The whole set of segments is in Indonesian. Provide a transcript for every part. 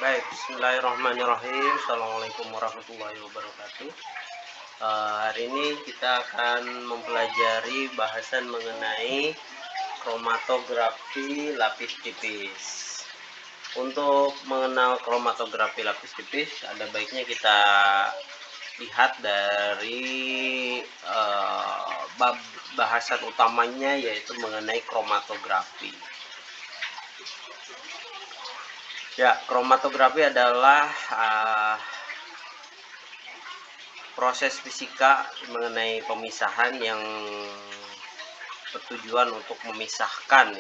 Baik, bismillahirrahmanirrahim. Assalamualaikum warahmatullahi wabarakatuh. Hari ini kita akan mempelajari bahasan mengenai kromatografi lapis tipis. Untuk mengenal kromatografi lapis tipis, ada baiknya kita lihat dari bahasan utamanya, yaitu mengenai kromatografi. Ya, kromatografi adalah proses fisika mengenai pemisahan yang bertujuan untuk memisahkan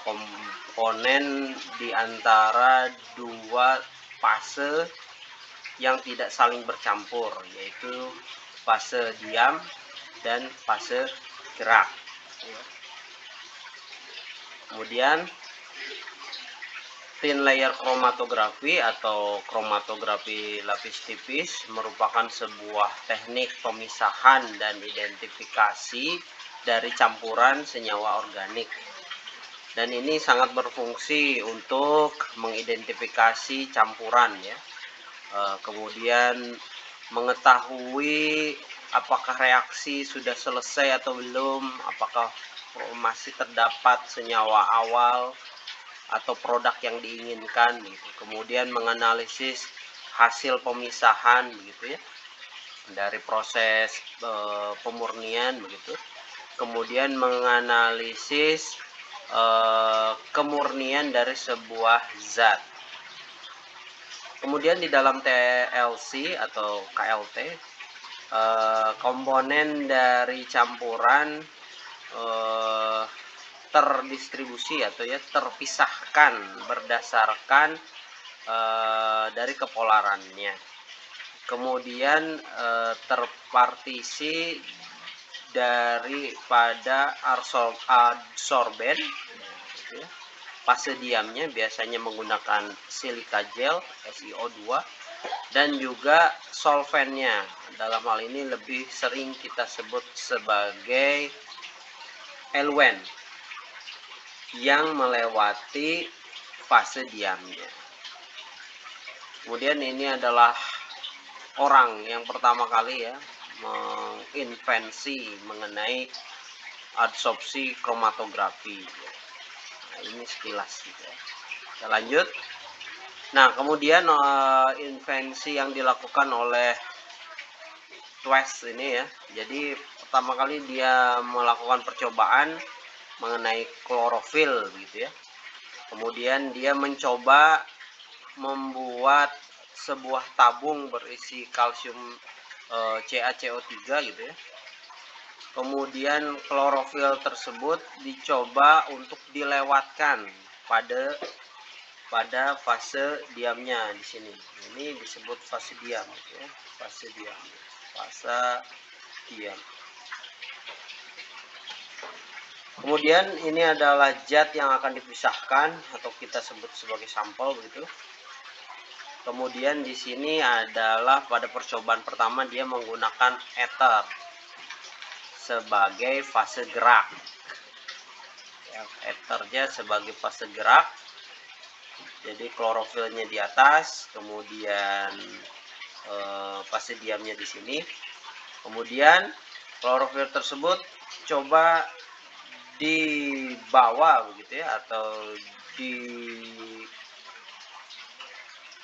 komponen di antara dua fase yang tidak saling bercampur, yaitu fase diam dan fase gerak. Kemudian thin layer kromatografi atau kromatografi lapis tipis merupakan sebuah teknik pemisahan dan identifikasi dari campuran senyawa organik. Dan ini sangat berfungsi untuk mengidentifikasi campuran ya. Kemudian mengetahui apakah reaksi sudah selesai atau belum, apakah masih terdapat senyawa awal atau produk yang diinginkan gitu. Kemudian menganalisis hasil pemisahan begitu ya dari proses pemurnian begitu. Kemudian menganalisis kemurnian dari sebuah zat. Kemudian di dalam TLC atau KLT, komponen dari campuran terdistribusi atau terpisahkan berdasarkan dari kepolarannya. Kemudian terpartisi daripada adsorben. Fase diamnya biasanya menggunakan silika gel SiO2 dan juga solvennya. Dalam hal ini lebih sering kita sebut sebagai eluen yang melewati fase diamnya. Kemudian ini adalah orang yang pertama kali ya menginvensi mengenai adsorpsi kromatografi. Nah, ini sekilas gitu ya. Kita lanjut. Nah, kemudian invensi yang dilakukan oleh Twist ini ya. Jadi pertama kali dia melakukan percobaan mengenai klorofil gitu ya. Kemudian dia mencoba membuat sebuah tabung berisi kalsium CaCO3 gitu ya. Kemudian klorofil tersebut dicoba untuk dilewatkan pada fase diamnya di sini. Ini disebut fase diam ya. Fase diam. Kemudian ini adalah zat yang akan dipisahkan atau kita sebut sebagai sampel begitu. Kemudian di sini adalah pada percobaan pertama dia menggunakan ether sebagai fase gerak. Ethernya sebagai fase gerak. Jadi klorofilnya di atas, kemudian fase diamnya di sini. Kemudian klorofil tersebut coba dibawa begitu ya, atau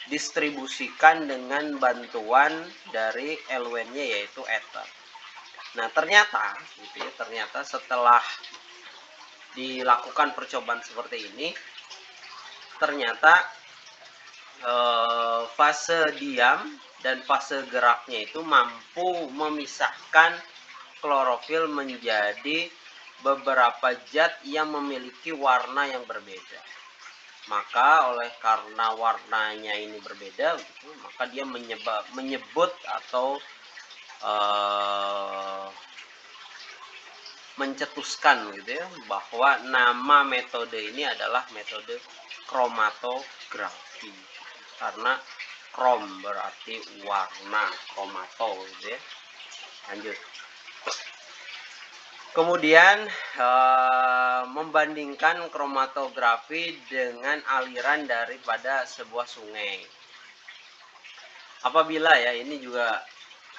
didistribusikan dengan bantuan dari eluennya yaitu ether. Nah, ternyata gitu ya, ternyata setelah dilakukan percobaan seperti ini, ternyata fase diam dan fase geraknya itu mampu memisahkan klorofil menjadi beberapa zat yang memiliki warna yang berbeda. Maka karena warnanya ini berbeda gitu, maka dia menyebut atau mencetuskan gitu ya, bahwa nama metode ini adalah metode kromatografi. Karena krom berarti warna, kromato gitu ya. Lanjut. Kemudian membandingkan kromatografi dengan aliran daripada sebuah sungai. Apabila ya, ini juga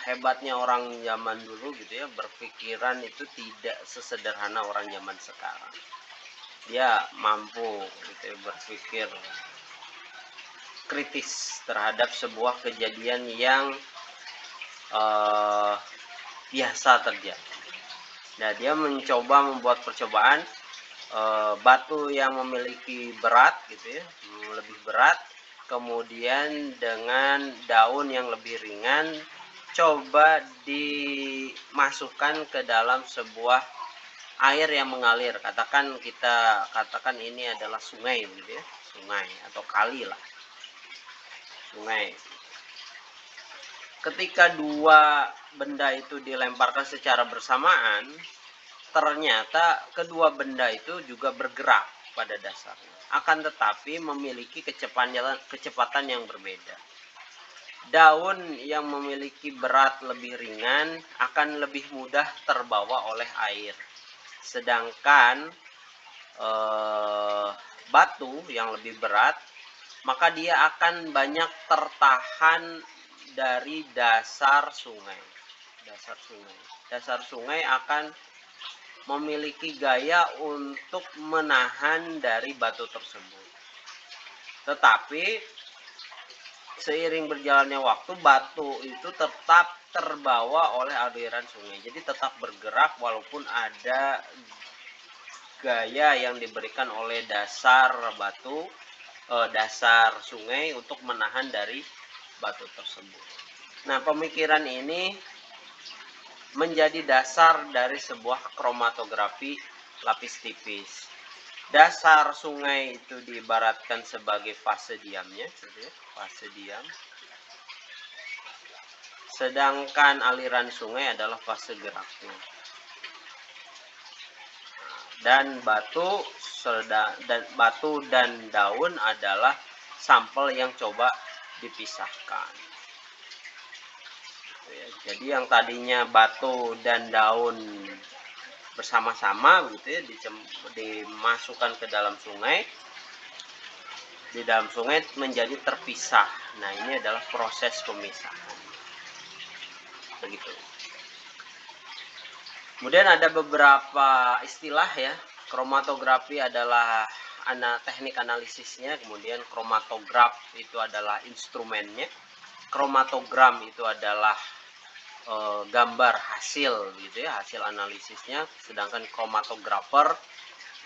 hebatnya orang zaman dulu gitu ya, berpikiran itu tidak sesederhana orang zaman sekarang. Dia mampu gitu ya, berpikir kritis terhadap sebuah kejadian yang biasa terjadi. Nah, dia mencoba membuat percobaan batu yang memiliki berat gitu ya, lebih berat, kemudian dengan daun yang lebih ringan, coba dimasukkan ke dalam sebuah air yang mengalir. Kita katakan ini adalah sungai gitu ya, sungai atau kali lah, sungai. Ketika dua benda itu dilemparkan secara bersamaan, ternyata kedua benda itu juga bergerak pada dasarnya, akan tetapi memiliki kecepatan yang berbeda. Daun yang memiliki berat lebih ringan akan lebih mudah terbawa oleh air, sedangkan batu yang lebih berat, maka dia akan banyak tertahan dari dasar sungai. Dasar sungai akan memiliki gaya untuk menahan dari batu tersebut. Tetapi seiring berjalannya waktu, batu itu tetap terbawa oleh aliran sungai. Jadi tetap bergerak walaupun ada gaya yang diberikan oleh dasar batu, dasar sungai untuk menahan dari batu tersebut. Nah, pemikiran ini menjadi dasar dari sebuah kromatografi lapis tipis. Dasar sungai itu diibaratkan sebagai fase diamnya, fase diam. Sedangkan aliran sungai adalah fase geraknya. Dan batu dan daun adalah sampel yang coba dipisahkan. Jadi yang tadinya batu dan daun bersama-sama gitu ya, dimasukkan ke dalam sungai, di dalam sungai menjadi terpisah. Nah, ini adalah proses pemisahan, begitu. Kemudian ada beberapa istilah ya. Kromatografi adalah teknik analisisnya, kemudian kromatograf itu adalah instrumennya, kromatogram itu adalah gambar hasil gitu ya, hasil analisisnya, sedangkan kromatografer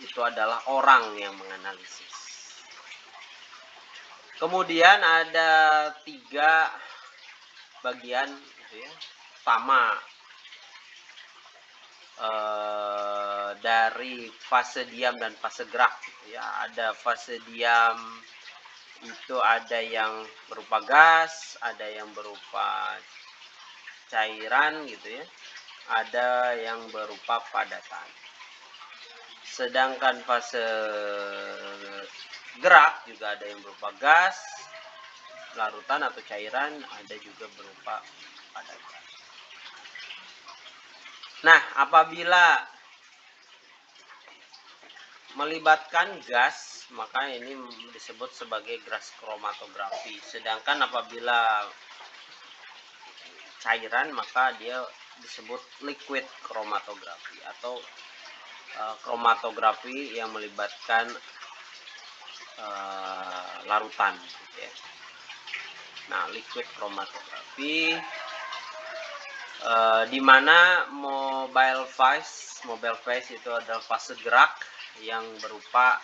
itu adalah orang yang menganalisis. Kemudian ada 3 bagian gitu ya, utama dari fase diam dan fase gerak gitu ya. Ada fase diam itu ada yang berupa gas, ada yang berupa cairan gitu ya, ada yang berupa padatan. Sedangkan fase gerak juga ada yang berupa gas, larutan atau cairan, ada juga berupa padatan. Nah, apabila melibatkan gas, maka ini disebut sebagai gas kromatografi. Sedangkan apabila cairan, maka dia disebut liquid kromatografi atau kromatografi yang melibatkan larutan gitu ya. Nah, liquid kromatografi di mana mobile phase itu adalah fase gerak yang berupa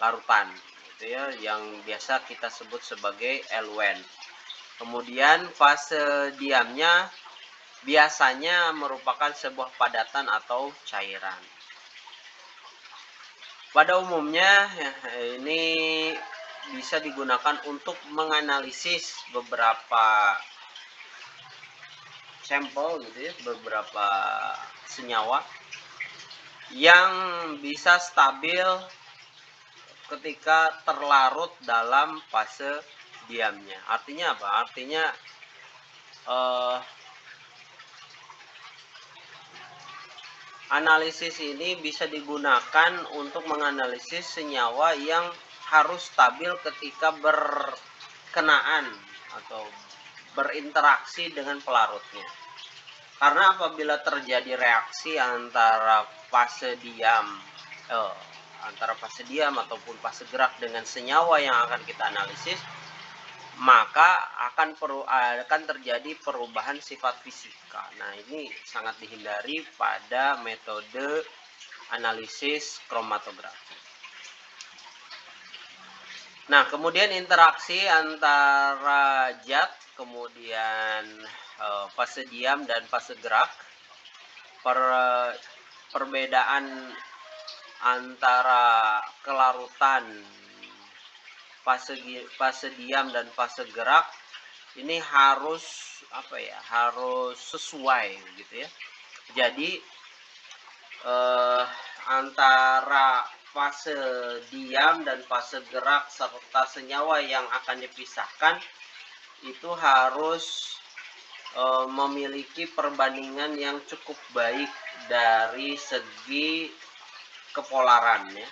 larutan gitu ya, yang biasa kita sebut sebagai eluen. Kemudian fase diamnya biasanya merupakan sebuah padatan atau cairan. Pada umumnya ini bisa digunakan untuk menganalisis beberapa sampel gitu ya, beberapa senyawa yang bisa stabil ketika terlarut dalam fase diamnya. Artinya apa? Artinya Analisis ini bisa digunakan untuk menganalisis senyawa yang harus stabil ketika berkenaan atau berinteraksi dengan pelarutnya. Karena apabila terjadi reaksi antara fase diam ataupun fase gerak dengan senyawa yang akan kita analisis, maka akan terjadi perubahan sifat fisika. Nah, ini sangat dihindari pada metode analisis kromatografi. Nah, kemudian interaksi antara zat, kemudian fase diam dan fase gerak. Perbedaan antara kelarutan fase diam dan fase gerak ini harus sesuai gitu ya. Jadi antara fase diam dan fase gerak serta senyawa yang akan dipisahkan itu harus memiliki perbandingan yang cukup baik dari segi kepolarannya.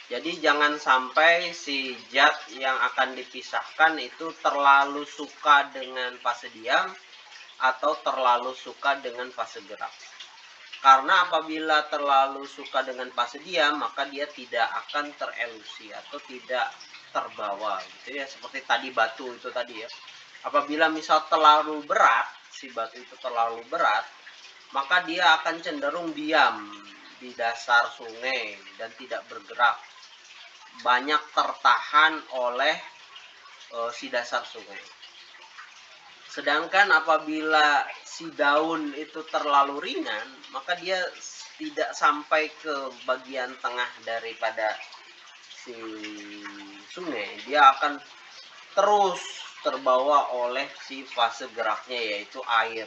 Jadi jangan sampai si zat yang akan dipisahkan itu terlalu suka dengan fase diam atau terlalu suka dengan fase gerak. Karena apabila terlalu suka dengan fase diam, maka dia tidak akan terelusi atau tidak terbawa gitu ya, seperti tadi batu itu tadi ya. Apabila misal terlalu berat, si batu itu terlalu berat, maka dia akan cenderung diam di dasar sungai dan tidak bergerak. Banyak tertahan oleh si dasar sungai. Sedangkan apabila si daun itu terlalu ringan, maka dia tidak sampai ke bagian tengah daripada si sungai. Dia akan terus terbawa oleh si fase geraknya, yaitu air.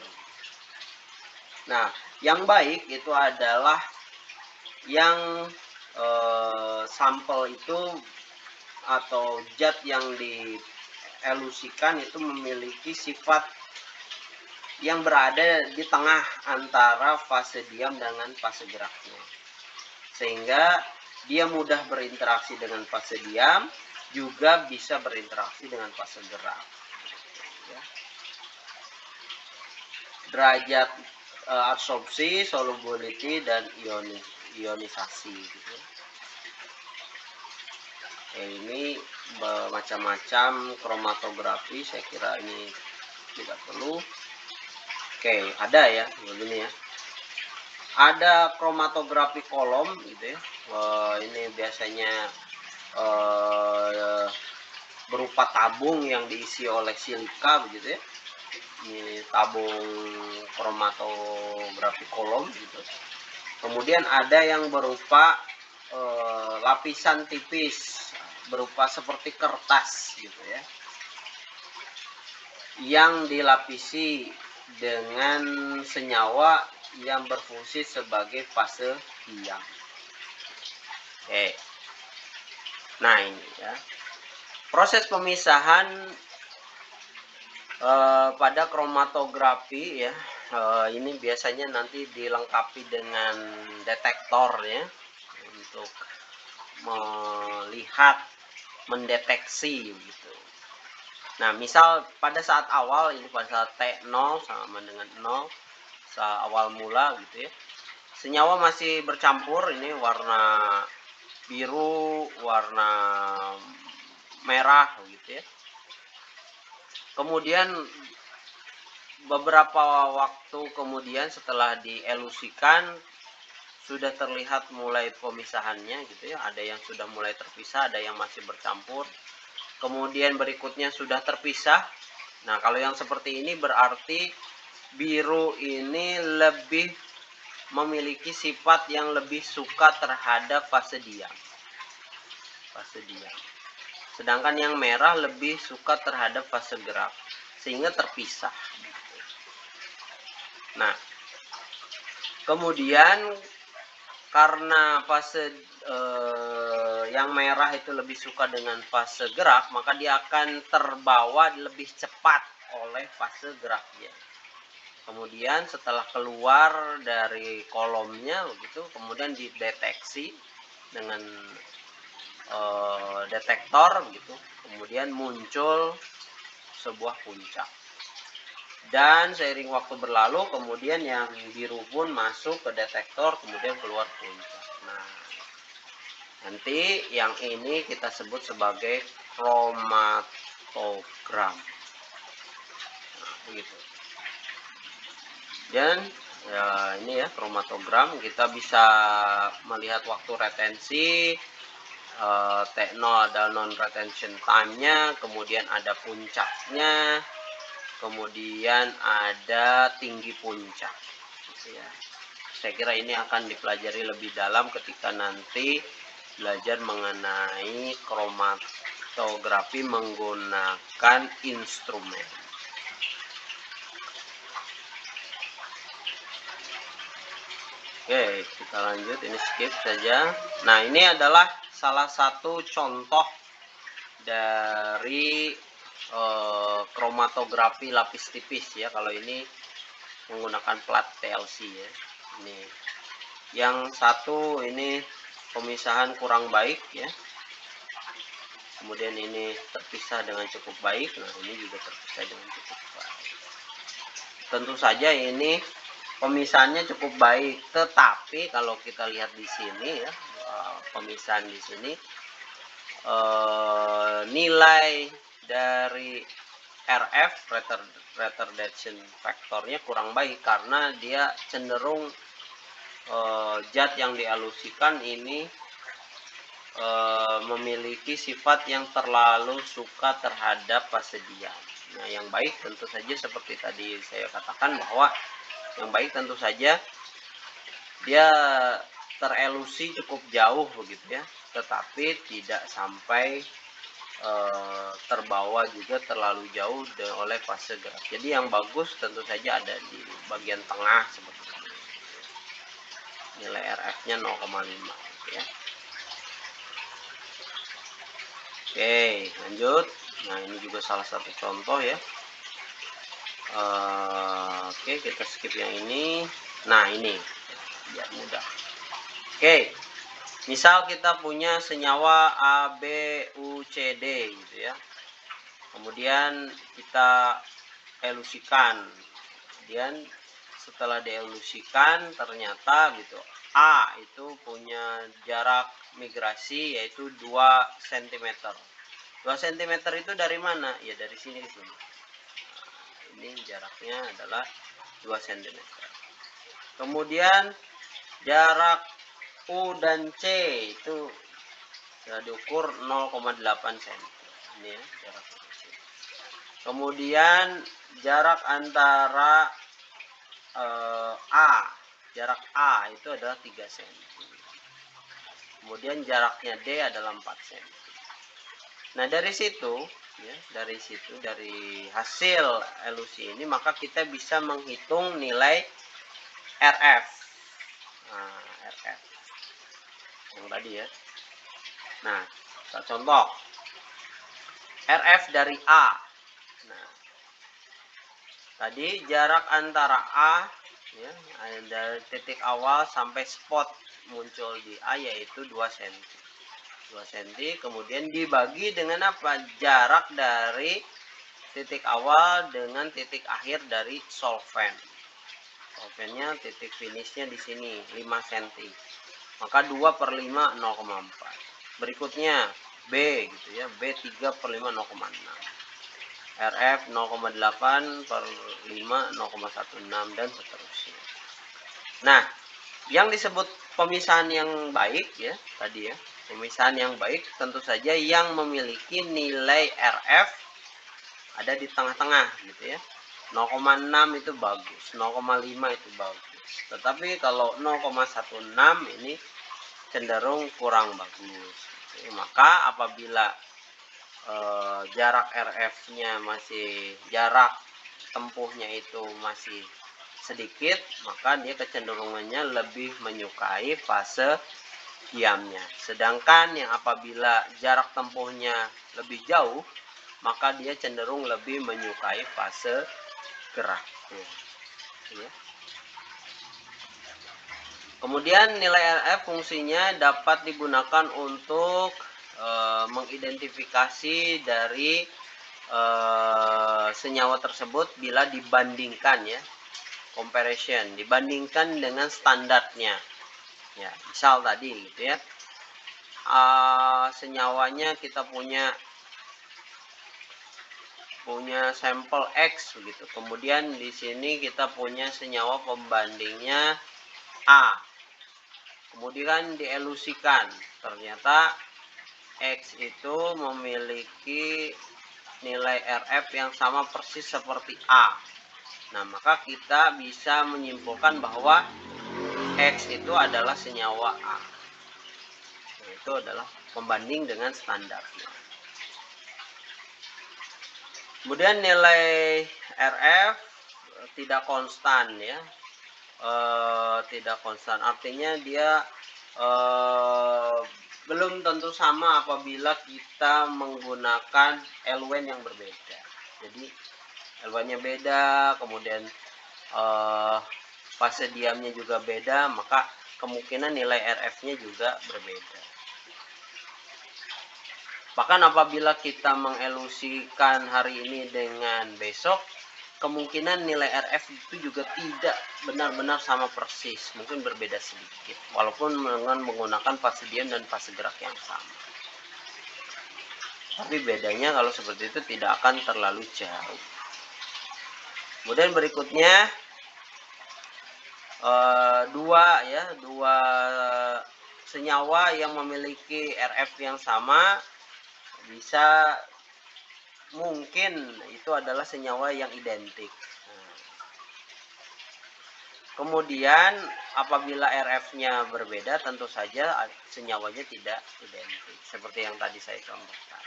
Nah, yang baik itu adalah yang sampel itu atau zat yang dielusikan itu memiliki sifat yang berada di tengah antara fase diam dengan fase geraknya, sehingga dia mudah berinteraksi dengan fase diam, juga bisa berinteraksi dengan fase gerak. Derajat absorpsi, solubility, dan ionisasi gitu. Ini macam-macam kromatografi, saya kira ini tidak perlu. Oke, ada ya begini ya. Ada kromatografi kolom gitu ya. Ini biasanya berupa tabung yang diisi oleh silika begitu ya. Ini tabung kromatografi kolom gitu. Kemudian ada yang berupa lapisan tipis berupa seperti kertas gitu ya, yang dilapisi dengan senyawa yang berfungsi sebagai fase diam. Oke. Nah, ini ya. Proses pemisahan pada kromatografi ya, ini biasanya nanti dilengkapi dengan detektor ya, untuk melihat, mendeteksi gitu. Nah, misal pada saat awal ini, pada saat T0 sama dengan 0, saat awal mula gitu ya, senyawa masih bercampur, ini warna biru, warna merah gitu ya. Kemudian beberapa waktu kemudian setelah dielusikan sudah terlihat mulai pemisahannya gitu ya, ada yang sudah mulai terpisah, ada yang masih bercampur. Kemudian berikutnya sudah terpisah. Nah, kalau yang seperti ini berarti biru ini lebih memiliki sifat yang lebih suka terhadap fase diam. Sedangkan yang merah lebih suka terhadap fase gerak, sehingga terpisah. Nah, kemudian karena fase yang merah itu lebih suka dengan fase gerak, maka dia akan terbawa lebih cepat oleh fase geraknya. Kemudian setelah keluar dari kolomnya begitu, kemudian dideteksi dengan detektor gitu, kemudian muncul sebuah puncak. Dan seiring waktu berlalu, kemudian yang biru pun masuk ke detektor, kemudian keluar puncak. Nah, nanti yang ini kita sebut sebagai kromatogram. Nah, begitu. Dan ya ini ya kromatogram, kita bisa melihat waktu retensi, T0 ada non retention time-nya, kemudian ada puncaknya, kemudian ada tinggi puncak gitu ya. Saya kira ini akan dipelajari lebih dalam ketika nanti belajar mengenai kromatografi menggunakan instrumen. Oke, kita lanjut, ini skip saja. Nah, ini adalah salah satu contoh dari kromatografi lapis tipis ya. Kalau ini menggunakan plat TLC ya. Ini yang satu, ini pemisahan kurang baik ya. Kemudian ini terpisah dengan cukup baik. Nah, ini juga terpisah dengan cukup baik. Tentu saja ini pemisahannya cukup baik, tetapi kalau kita lihat di sini ya, pemisahan di sini nilai dari RF retardation faktornya kurang baik karena dia cenderung zat yang dialusikan ini memiliki sifat yang terlalu suka terhadap fase diam. Nah, yang baik tentu saja seperti tadi saya katakan bahwa yang baik tentu saja dia terelusi cukup jauh begitu ya, tetapi tidak sampai terbawa juga terlalu jauh oleh fase gerak. Jadi yang bagus tentu saja ada di bagian tengah seperti ini. Nilai RF-nya 0,5 gitu ya. Oke, lanjut. Nah, ini juga salah satu contoh ya. Oke, kita skip yang ini. Nah, ini biar mudah. Oke, misal kita punya senyawa A, B, U, C, D gitu ya. Kemudian kita elusikan. Kemudian setelah dielusikan ternyata gitu A itu punya jarak migrasi yaitu 2 cm. 2 cm itu dari mana? Ya dari sini ke sini. Ini jaraknya adalah 2 cm. Kemudian jarak U dan C itu diukur 0,8 cm. Ini ya jarak C. Kemudian jarak antara jarak A itu adalah 3 cm. Kemudian jaraknya D adalah 4 cm. Nah, dari situ ya, dari hasil elusi ini maka kita bisa menghitung nilai RF. Nah, RF yang tadi ya. Nah, kita contoh RF dari A. Nah, tadi jarak antara A ya, dari titik awal sampai spot muncul di A yaitu 2 cm. 2 cm kemudian dibagi dengan apa? Jarak dari titik awal dengan titik akhir dari solvent. Solventnya titik finishnya di sini 5 cm. Maka 2 per 5 0,4. Berikutnya B gitu ya. B 3 per 5 0,6. RF 0,8 per 5 0,16 dan seterusnya. Nah, yang disebut pemisahan yang baik ya tadi ya. Pemisahan yang baik tentu saja yang memiliki nilai RF ada di tengah-tengah gitu ya. 0,6 itu bagus, 0,5 itu bagus. Tetapi kalau 0,16 ini cenderung kurang bagus. Maka apabila jarak RF-nya masih, jarak tempuhnya itu masih sedikit, maka dia kecenderungannya lebih menyukai fase diamnya. Sedangkan yang apabila jarak tempuhnya lebih jauh, maka dia cenderung lebih menyukai fase geraknya. ya. Kemudian nilai RF fungsinya dapat digunakan untuk mengidentifikasi dari senyawa tersebut bila dibandingkan, ya, comparison, dibandingkan dengan standarnya. Ya, misal tadi gitu ya, senyawanya kita punya sampel X begitu. Kemudian di sini kita punya senyawa pembandingnya A. Kemudian dielusikan, ternyata X itu memiliki nilai RF yang sama persis seperti A. Nah, maka kita bisa menyimpulkan bahwa X itu adalah senyawa A. Nah, itu adalah pembanding dengan standarnya. Kemudian nilai RF tidak konstan, ya. Tidak konstan artinya dia belum tentu sama apabila kita menggunakan eluen yang berbeda. Jadi elwennya beda, kemudian fase diamnya juga beda, maka kemungkinan nilai RF-nya juga berbeda. Bahkan apabila kita mengelusikan hari ini dengan besok, kemungkinan nilai RF itu juga tidak benar-benar sama persis, mungkin berbeda sedikit, walaupun dengan menggunakan fase diam dan fase gerak yang sama. Tapi bedanya kalau seperti itu tidak akan terlalu jauh. Kemudian berikutnya dua senyawa yang memiliki RF yang sama bisa mungkin itu adalah senyawa yang identik. Kemudian apabila RF-nya berbeda, tentu saja senyawanya tidak identik, seperti yang tadi saya contohkan.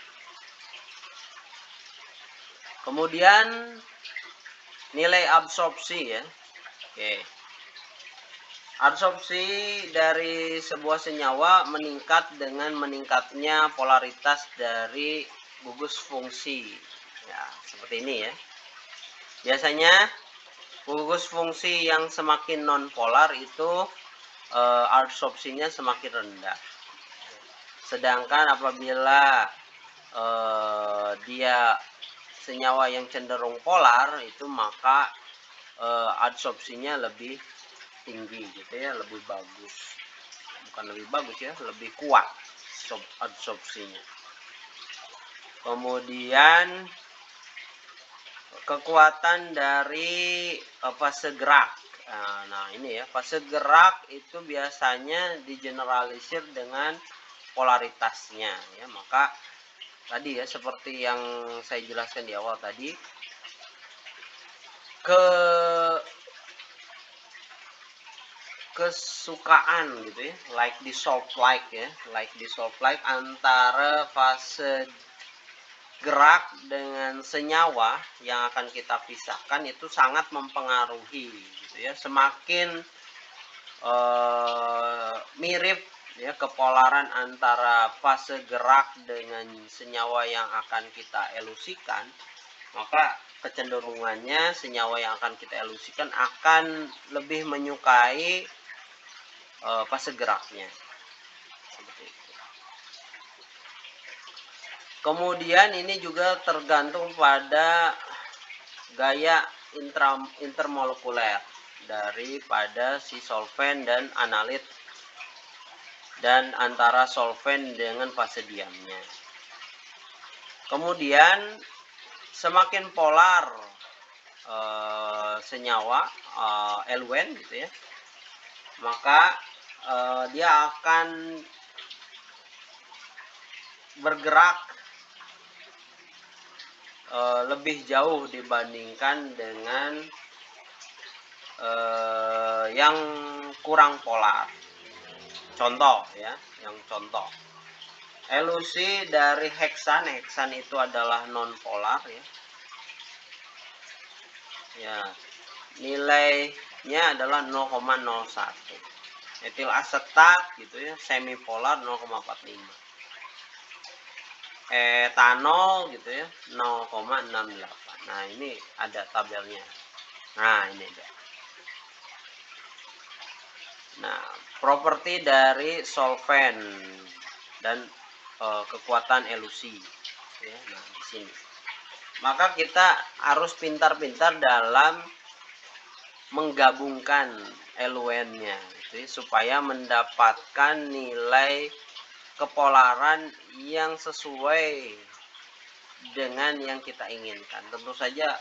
Kemudian nilai absorpsi, ya. Oke. Absorpsi dari sebuah senyawa meningkat dengan meningkatnya polaritas dari gugus fungsi. Ya, seperti ini, ya. Biasanya gugus fungsi yang semakin nonpolar itu absorpsinya semakin rendah. Sedangkan apabila dia senyawa yang cenderung polar, itu maka absorpsinya lebih tinggi gitu ya, lebih bagus. Bukan lebih bagus ya, lebih kuat absorpsinya. Kemudian kekuatan dari fase gerak. Nah, ini ya, fase gerak itu biasanya digeneralisir dengan polaritasnya, ya. Maka tadi ya, seperti yang saya jelaskan di awal tadi, kesukaan gitu ya, like dissolve like, ya, like dissolve like antara fase gerak dengan senyawa yang akan kita pisahkan itu sangat mempengaruhi gitu ya. Semakin mirip ya kepolaran antara fase gerak dengan senyawa yang akan kita elusikan, maka kecenderungannya senyawa yang akan kita elusikan akan lebih menyukai fase geraknya. Seperti itu. Kemudian ini juga tergantung pada gaya intermolekuler daripada si solvent dan analit, dan antara solvent dengan fase diamnya. Kemudian semakin polar senyawa eluen gitu ya, maka dia akan bergerak lebih jauh dibandingkan dengan yang kurang polar. Contoh ya, yang contoh elusi dari heksan itu adalah non polar, ya. Ya, nilainya adalah 0,01. Etil asetat gitu ya, semipolar 0,45. Etanol gitu ya, 0,68. Nah, ini ada tabelnya. Nah, ini dia. Nah, properti dari solvent dan kekuatan elusi. Ya, nah di sini. Maka kita harus pintar-pintar dalam menggabungkan eluennya, gitu ya, supaya mendapatkan nilai kepolaran yang sesuai dengan yang kita inginkan. Tentu saja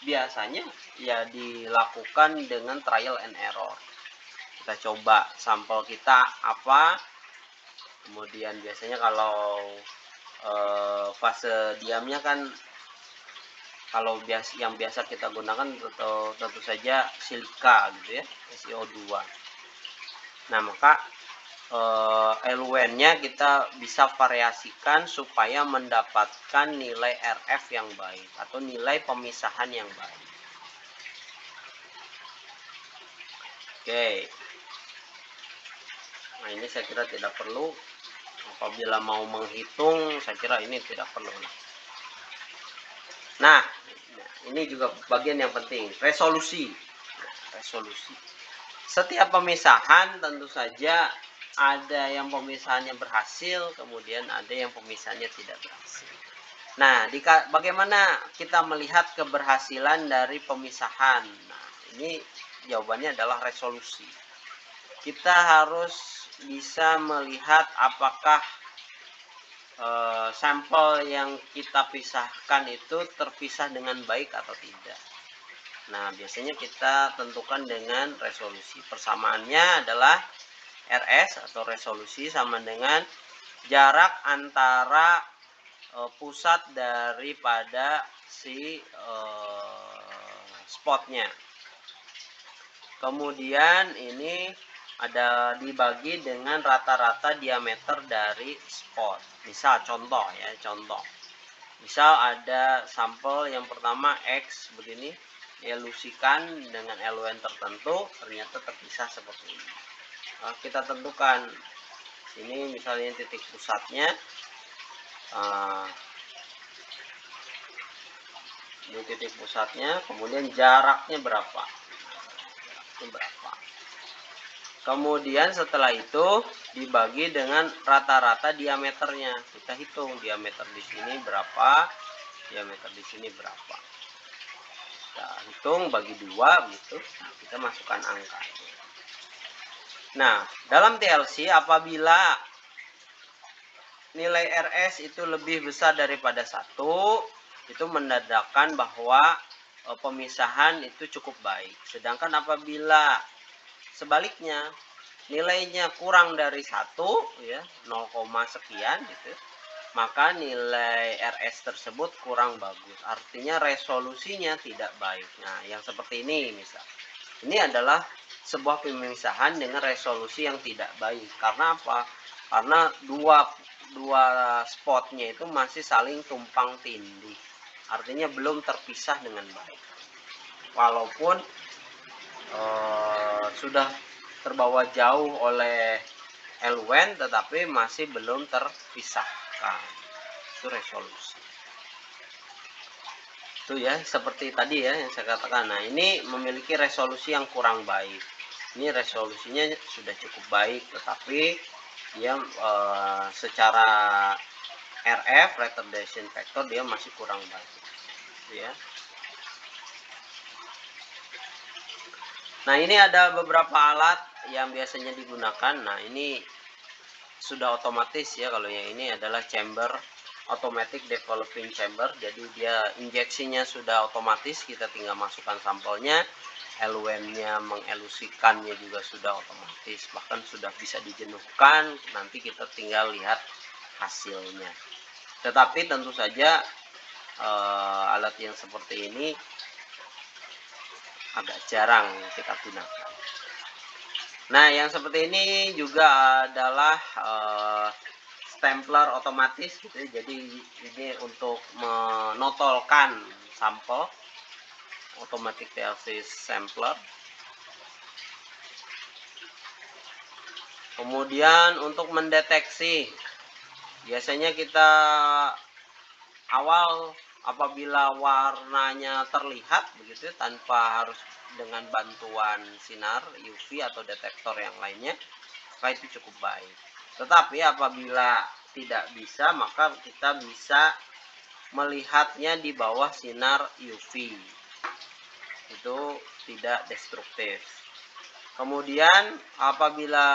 biasanya ya dilakukan dengan trial and error. Kita coba sampel kita apa, kemudian biasanya kalau fase diamnya kan kalau yang biasa kita gunakan tentu saja silika gitu ya, SiO2. Nah, maka eluennya kita bisa variasikan supaya mendapatkan nilai RF yang baik atau nilai pemisahan yang baik. Oke. Nah, ini saya kira tidak perlu. Apabila mau menghitung, saya kira ini tidak perlu. Nah, ini juga bagian yang penting, resolusi. Resolusi. Setiap pemisahan tentu saja ada yang pemisahannya berhasil, kemudian ada yang pemisahannya tidak berhasil. Nah, bagaimana kita melihat keberhasilan dari pemisahan? Nah, ini jawabannya adalah resolusi. Kita harus bisa melihat apakah sampel yang kita pisahkan itu terpisah dengan baik atau tidak. Nah, biasanya kita tentukan dengan resolusi. Persamaannya adalah RS atau resolusi sama dengan jarak antara pusat daripada si spotnya. Kemudian ini ada dibagi dengan rata-rata diameter dari spot. Misal contoh ya, contoh. Misal ada sampel yang pertama X begini, dielusikan dengan eluen tertentu, ternyata terpisah seperti ini. Nah, kita tentukan ini misalnya titik pusatnya, ini titik pusatnya, kemudian jaraknya berapa? Kemudian setelah itu dibagi dengan rata-rata diameternya. Kita hitung diameter di sini berapa, diameter di sini berapa. Kita hitung bagi 2 gitu. Kita masukkan angka. Nah, dalam TLC apabila nilai RS itu lebih besar daripada 1, itu menandakan bahwa pemisahan itu cukup baik. Sedangkan apabila sebaliknya nilainya kurang dari 1 ya, 0, sekian gitu, maka nilai RS tersebut kurang bagus. Artinya resolusinya tidak baik. Nah, yang seperti ini misal. Ini adalah sebuah pemisahan dengan resolusi yang tidak baik. Karena apa? Karena dua spotnya itu masih saling tumpang tindih. Artinya belum terpisah dengan baik. Walaupun sudah terbawa jauh oleh eluen, tetapi masih belum terpisahkan. Itu resolusi. Itu ya, seperti tadi ya yang saya katakan. Nah, ini memiliki resolusi yang kurang baik. Ini resolusinya sudah cukup baik, tetapi dia secara RF retardation factor dia masih kurang baik. Ya. Nah, ini ada beberapa alat yang biasanya digunakan. Nah, ini sudah otomatis ya, kalau yang ini adalah chamber automatic developing chamber, jadi dia injeksinya sudah otomatis, kita tinggal masukkan sampelnya, eluennya mengelusikannya juga sudah otomatis, bahkan sudah bisa dijenuhkan, nanti kita tinggal lihat hasilnya. Tetapi tentu saja alat yang seperti ini agak jarang kita gunakan. Nah, yang seperti ini juga adalah stempler otomatis gitu ya. Jadi ini untuk menotolkan sampel, automatic TLC sampler. Kemudian untuk mendeteksi, biasanya kita awal apabila warnanya terlihat begitu tanpa harus dengan bantuan sinar UV atau detektor yang lainnya, maka itu cukup baik. Tetapi apabila tidak bisa, maka kita bisa melihatnya di bawah sinar UV. Itu tidak destruktif. Kemudian apabila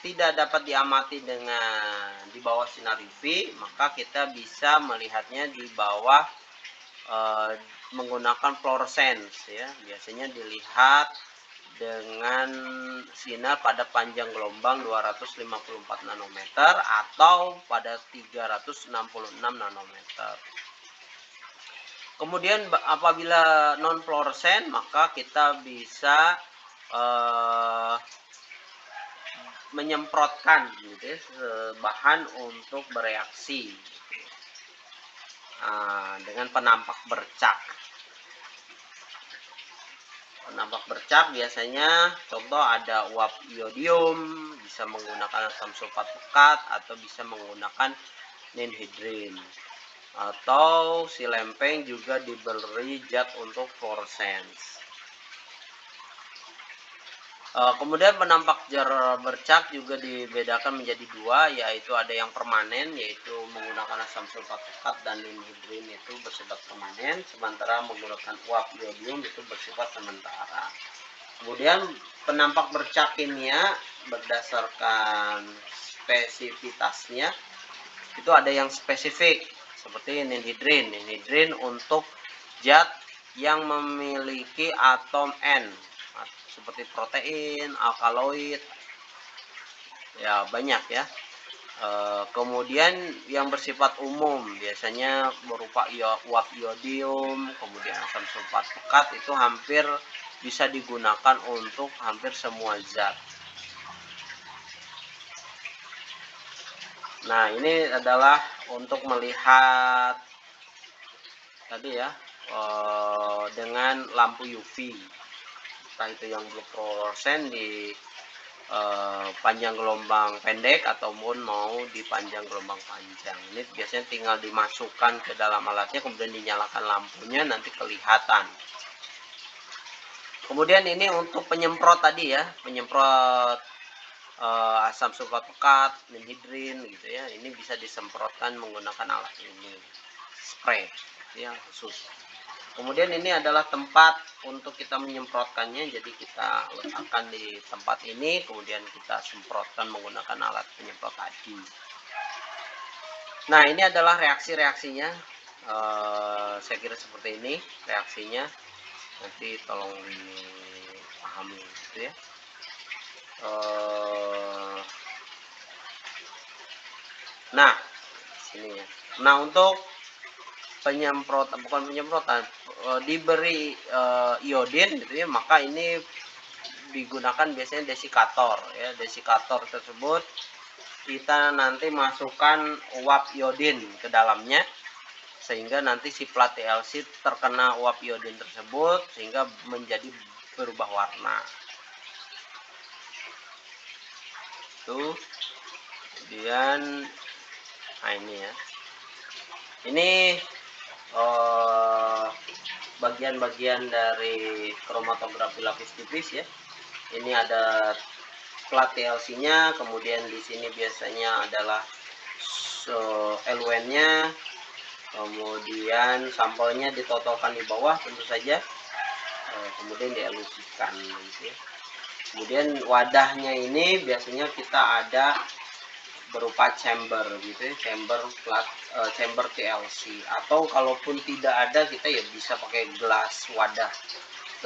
tidak dapat diamati dengan di bawah sinar UV, maka kita bisa melihatnya di bawah menggunakan fluorescence ya. Biasanya dilihat dengan sinar pada panjang gelombang 254 nanometer atau pada 366 nanometer. Kemudian apabila non fluorescent, maka kita bisa menyemprotkan gitu ya, bahan untuk bereaksi dengan penampak bercak. Penampak bercak biasanya contoh ada uap iodium, bisa menggunakan asam sulfat pekat atau bisa menggunakan ninhidrin. Atau si lempeng juga diberi zat untuk fluorescence. Kemudian penampak bercak juga dibedakan menjadi dua, yaitu ada yang permanen, yaitu menggunakan asam sulfat pekat dan ninhidrin itu bersifat permanen, sementara menggunakan uap iodium itu bersifat sementara. Kemudian penampak bercak kimia berdasarkan spesifitasnya itu ada yang spesifik seperti ninhidrin. Ninhidrin untuk zat yang memiliki atom N seperti protein, alkaloid, ya banyak ya. Kemudian yang bersifat umum biasanya berupa uap iodium, kemudian asam sulfat pekat itu hampir bisa digunakan untuk hampir semua zat. Nah, ini adalah untuk melihat tadi ya dengan lampu UV. Entah itu yang fluorescent di panjang gelombang pendek ataupun mau di panjang gelombang panjang. Ini biasanya tinggal dimasukkan ke dalam alatnya, kemudian dinyalakan lampunya, nanti kelihatan. Kemudian ini untuk penyemprot tadi ya, penyemprot asam sulfat pekat, ninhidrin gitu ya. Ini bisa disemprotkan menggunakan alat ini, spray ya khusus. Kemudian ini adalah tempat untuk kita menyemprotkannya, jadi kita letakkan di tempat ini, kemudian kita semprotkan menggunakan alat penyemprot tadi. Nah, ini adalah reaksi-reaksinya, saya kira seperti ini reaksinya, nanti tolong dipahami gitu ya. Nah, sini ya. Nah, untuk penyemprotan, bukan penyemprotan, diberi iodin gitu ya, maka ini digunakan biasanya desikator ya. Desikator tersebut kita nanti masukkan uap iodin ke dalamnya sehingga nanti si plat TLC terkena uap iodin tersebut sehingga menjadi berubah warna. Tuh. Kemudian nah ini ya. Ini bagian-bagian dari kromatografi lapis tipis ya. Ini ada plat TLC-nya, kemudian di sini biasanya adalah LWN-nya, kemudian sampelnya ditotolkan di bawah tentu saja, kemudian dielusikan gitu ya. Kemudian wadahnya ini biasanya kita ada berupa chamber gitu ya, chamber TLC, atau kalaupun tidak ada kita ya bisa pakai gelas, wadah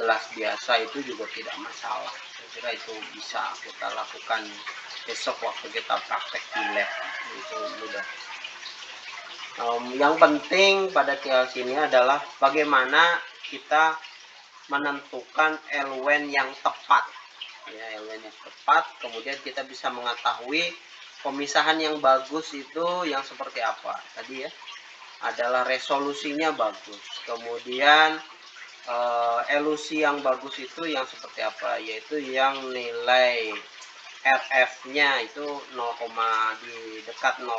gelas biasa itu juga tidak masalah. Saya kira itu bisa kita lakukan besok waktu kita praktek di lab, itu mudah. Yang penting pada TLC ini adalah bagaimana kita menentukan LWN yang tepat ya, LWN yang tepat, kemudian kita bisa mengetahui pemisahan yang bagus itu yang seperti apa tadi ya, adalah resolusinya bagus, kemudian elusi yang bagus itu yang seperti apa, yaitu yang nilai RF-nya itu 0, di dekat 0,5.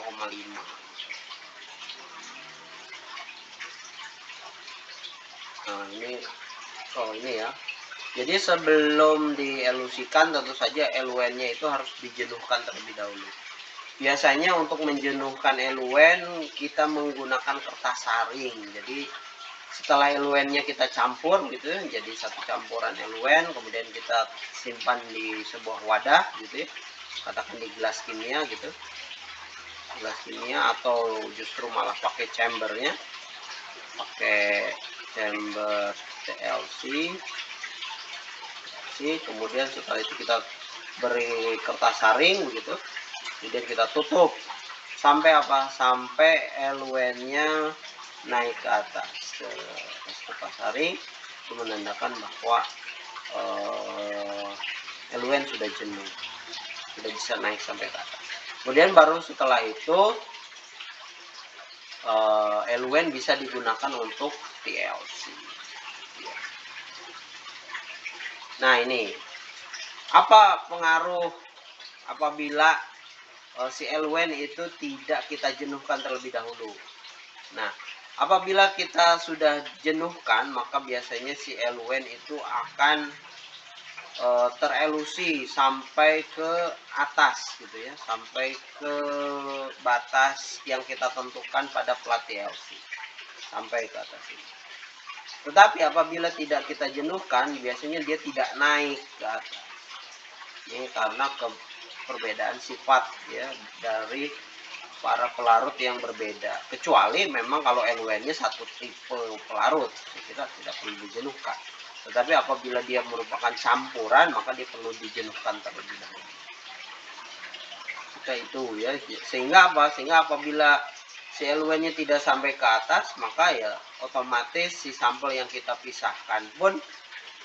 Nah, ini ya. Jadi sebelum dielusikan tentu saja eluennya itu harus dijenuhkan terlebih dahulu. Biasanya untuk menjenuhkan eluen kita menggunakan kertas saring. Jadi setelah eluennya kita campur gitu ya, jadi satu campuran eluen, kemudian kita simpan di sebuah wadah gitu ya, katakan di gelas kimia gitu, gelas kimia, atau justru malah pakai chambernya, pakai chamber TLC. Kemudian setelah itu kita beri kertas saring gitu, kemudian kita tutup sampai apa, sampai eluennya naik ke atas ke kertas saring. Itu menandakan bahwa eluen sudah jenuh, sudah bisa naik sampai ke atas. Kemudian baru setelah itu eluen bisa digunakan untuk TLC. Nah, ini apa pengaruh apabila si eluen itu tidak kita jenuhkan terlebih dahulu. Nah, apabila kita sudah jenuhkan, maka biasanya si eluen itu akan terelusi sampai ke atas gitu ya, sampai ke batas yang kita tentukan pada plat TLC, sampai ke atas ini. Tetapi apabila tidak kita jenuhkan, biasanya dia tidak naik ke atas. Ini karena perbedaan sifat ya dari para pelarut yang berbeda. Kecuali memang kalau eluennya satu tipe pelarut, kita tidak perlu dijenuhkan. Tetapi apabila dia merupakan campuran, maka dia perlu dijenuhkan terlebih dahulu. Kita itu ya, sehingga apa? Sehingga apabila si eluennya tidak sampai ke atas, maka ya otomatis si sampel yang kita pisahkan pun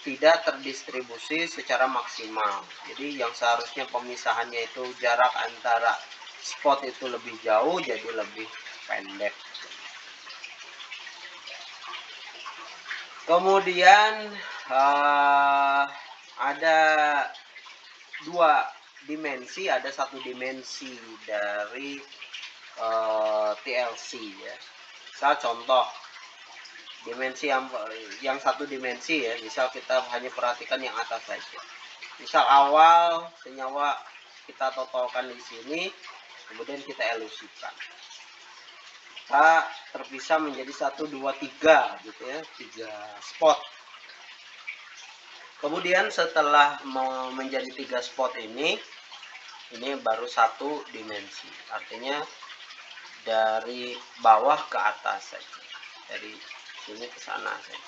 tidak terdistribusi secara maksimal. Jadi yang seharusnya pemisahannya itu jarak antara spot itu lebih jauh, jadi lebih pendek. Kemudian ada dua dimensi, ada satu dimensi dari TLC ya. Misal contoh dimensi yang satu dimensi ya, misal kita hanya perhatikan yang atas saja. Misal awal senyawa kita totalkan di sini, kemudian kita elusikan. Kita terpisah menjadi 1, 2, 3 gitu ya, 3 spot. Kemudian setelah menjadi 3 spot ini baru satu dimensi. Artinya dari bawah ke atas saja. Dari sini ke sana saja.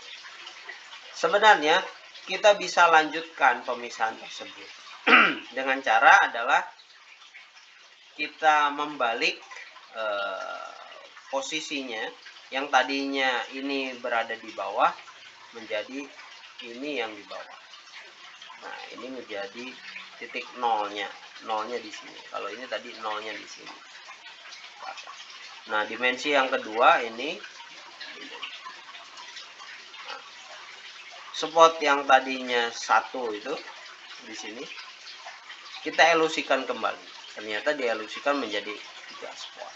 Sebenarnya kita bisa lanjutkan pemisahan tersebut dengan cara adalah kita membalik posisinya, yang tadinya ini berada di bawah menjadi ini yang di bawah. Nah, ini menjadi titik nolnya di sini. Kalau ini tadi nolnya di sini. Nah, dimensi yang kedua ini, spot yang tadinya 1 itu di sini kita elusikan kembali. Ternyata dielusikan menjadi 3 spot,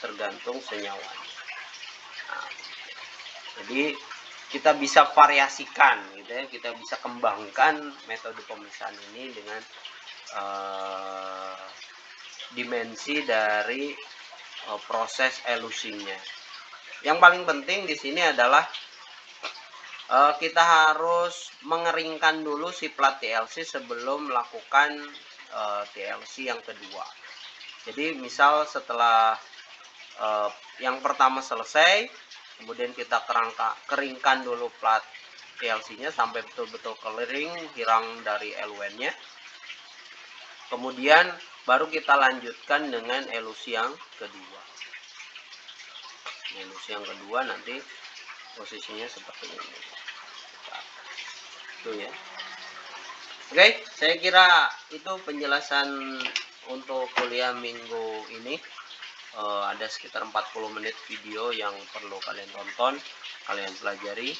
tergantung senyawanya. Nah, jadi kita bisa variasikan gitu ya, kita bisa kembangkan metode pemisahan ini dengan dimensi dari proses elusinya. Yang paling penting di sini adalah kita harus mengeringkan dulu si plat TLC sebelum melakukan TLC yang kedua. Jadi misal setelah yang pertama selesai, kemudian kita keringkan dulu plat TLC-nya sampai betul-betul kering, hilang dari eluennya. Kemudian baru kita lanjutkan dengan elusi yang kedua. Elusi yang kedua nanti posisinya seperti ini. Itu ya. Oke, saya kira itu penjelasan untuk kuliah minggu ini. Ada sekitar 40 menit video yang perlu kalian tonton, kalian pelajari.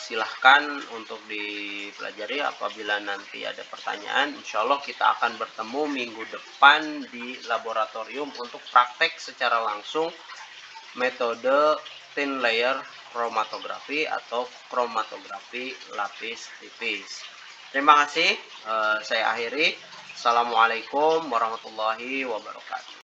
Silahkan untuk dipelajari. Apabila nanti ada pertanyaan, insya Allah kita akan bertemu minggu depan di laboratorium untuk praktek secara langsung metode thin layer kromatografi atau kromatografi lapis tipis. Terima kasih, saya akhiri. Assalamualaikum warahmatullahi wabarakatuh.